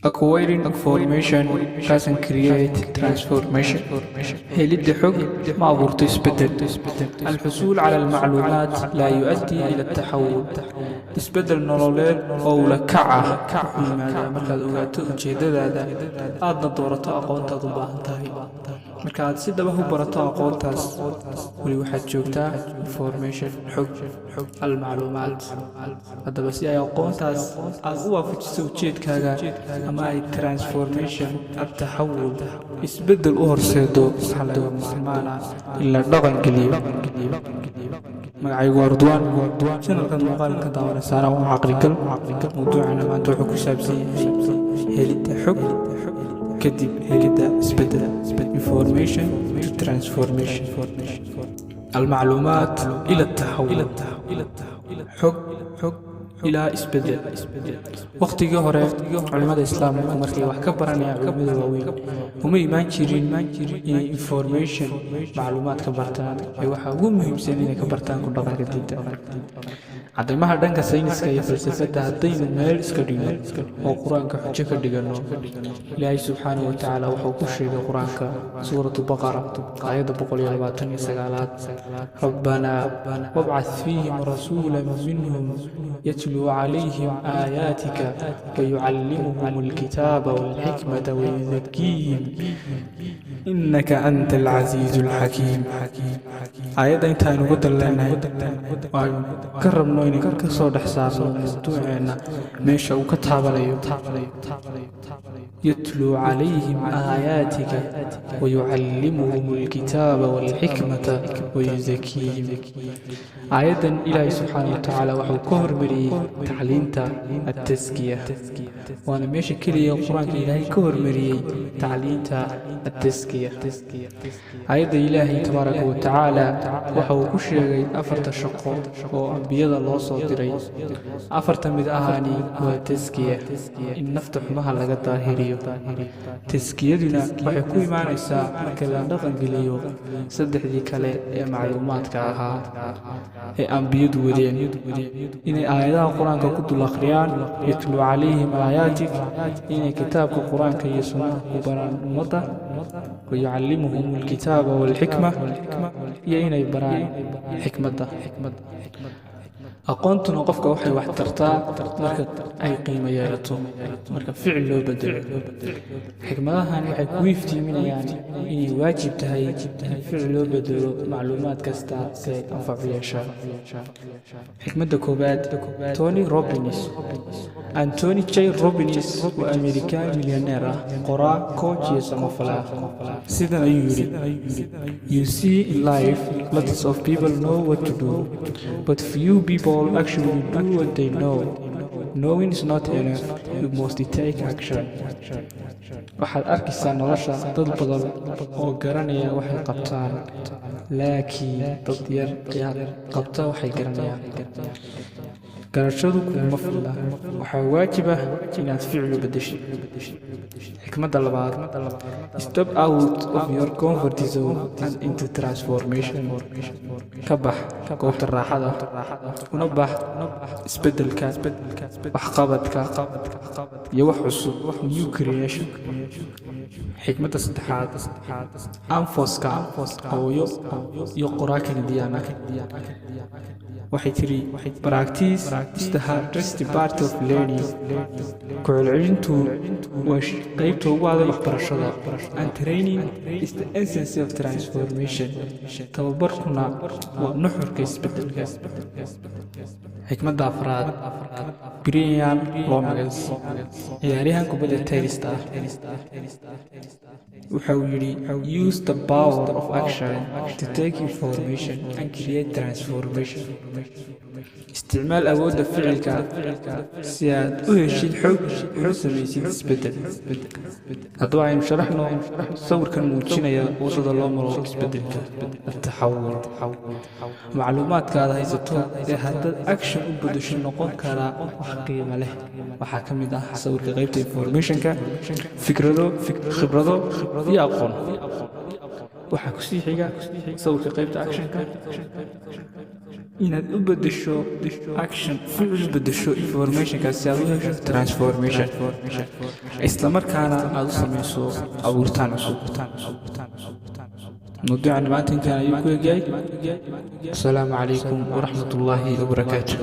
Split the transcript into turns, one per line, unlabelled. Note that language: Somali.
Acquiring information doesn't create transformation. helidda xog ma abuurto isbeddel. الحصول على المعلومات لا يؤدي إلى التحول. isbeddel nololeed oo ula kac ah wuxuu yimaadaa markaad ogaato ujeeddadaada aadna doorato aqoontaad u baahan tahay. marka aad si dhaba u barato aqoontaas weli waxaad joogtaa information xog almacluumaad. haddaba si ay aqoontaas aad u waafajiso ujeedkaaga ama ay transformation التحول isbeddel u horseedo waxaa laga maarmaana in la dhaqan geliyo. magacaygu waa Ridwaan. channelkan muuqaalka daawanaysaana waa caqligal. mawduucana maanta wuxuu ku saabsan yahay helidda xog kadib helidda isbeddel. information to transformation. المعلومات إلى التحول. xog ilaa isbeddel. waqtigii hore culimada islaamku markay wax ka baranayaan culimada waaweyn uma imaan jirin inay information macluumaad ka bartaan ee waxaa ugu muhiimsan inay ka bartaan ku dhaqanka diinta. cadaymaha dhanka sayniska iyo falsafadda haddaynu meel iska dhigno oo qur-aanka xujo ka dhigano, ilaahay subxaanahu wa tacaala wuxuu ku sheegay qur-aanka suuratu baqara aayadda 129 rabbanaa wabcad fiihim rasuulan minhum yatluu calayhim aayaatika wayucallimuhum alkitaaba walxikmata wayuzakiihim innaka anta alcasiizu alxakiim. aayadda intaaynu uga dalleenahay waaynu ka rabno inaan ka soo dhex saarno mawduuceena meesha uu ka taabanayo yatluu calayhim aayaatika wayucallimuhum alkitaaba walxikmata wayuzakiihim. aayaddan ilaahay subxaanahu wa tacaala wuxuu ka hormariyey tacliinta التزكية. waana meesha keliya qur-aanka ilaahay ka hormariyey tacliinta التزكية. aayadda ilaahay tabaaraka wa tacaala waxa uu ku sheegay 4 shaqo oo ambiyada loo soo diray. 4 mid ahaani waa tazkiya, in nafta xumaha laga daahiriyo. tazkiyaduna waxay ku imaanaysaa marka la dhaqan geliyo 3 kale ee macluumaadka ahaa ee ambiyadu wadeen, inay aayadaha qur-aanka ku dul akhriyaan yatluu calayhim aayaatik, inay kitaabka qur-aanka iyo sunnaha ku baraan ummadda, wayucallimuhum alkitaaba walxikma, iyo inay baraan xikmadda. aqoontuna qofka waxay wax tartaa marka ay qiimo yeelato, marka ficil loo bedelo. xikmadahan waxay ku iftiiminayaan inay waajib tahay in ficil loo bedelo macluumaad kasta si ay anfac u yeeshaan. xikmadda koowaad, Tony Robbins. Anthony J. Robbins waa Amerikaan milyaneer ah, qoraa, coach iyo samafalaa. sidan ayuu yidhi, you see in life lots of people know what to do, but few people actually do what they know. Knowing is not enough, you must take action. waxaad arkaysaa nolosha dad badan oo garanaya waxay qabtaan, laakiin dad yar ayaa qabta waxay garanayaan. garashadu kuma filla, waxaa waajib ah inaad ficil u beddeshid. xikmadda labaad, step out of your comfort zone and into transformation. ka bax goobta raaxada una bax isbeddelka, waxqabadka iyo wax cusub, new creation. xikmadda saddexaad, anfoska hooyo iyo qoraa kanadiyaan waxay tiri, practice is the hardest part of learning. ku celcelintu waa qaybta ugu adag waxbarashada, and training is the essence of transformation. tababarkuna waa nuxurka isbeddelka. xikmadda afraad, Brian Lomax, ciyaaryahan kubadda tenista ah, waxa uu yidhi, use the power of action to take information and create transformation. isticmaal awoodda ficilka si aad u heshid xog u samaysid isbeddel. haddaba aynu sharaxno sawirkan muujinaya sida loo maro isbeddelka التحول. macluumaadka aad haysato ee haddaad action u beddesho noqon karaa wax qiimo leh. waxaa ka mid ah sawirka qaybta informationka, fikrado, khibrado iyo aqoon. waxaa ku sii xiga sawirka qaybta actionka inaad u beddesho action ficil u beddesho informationkaas si aad u hesho transformation isla markaana aad u samayso abuuritaan cusub موضوعنا maanta intaan ayuu ku egyahay. Asalaamu calaykum waraxmatullaahi wabarakaatuh.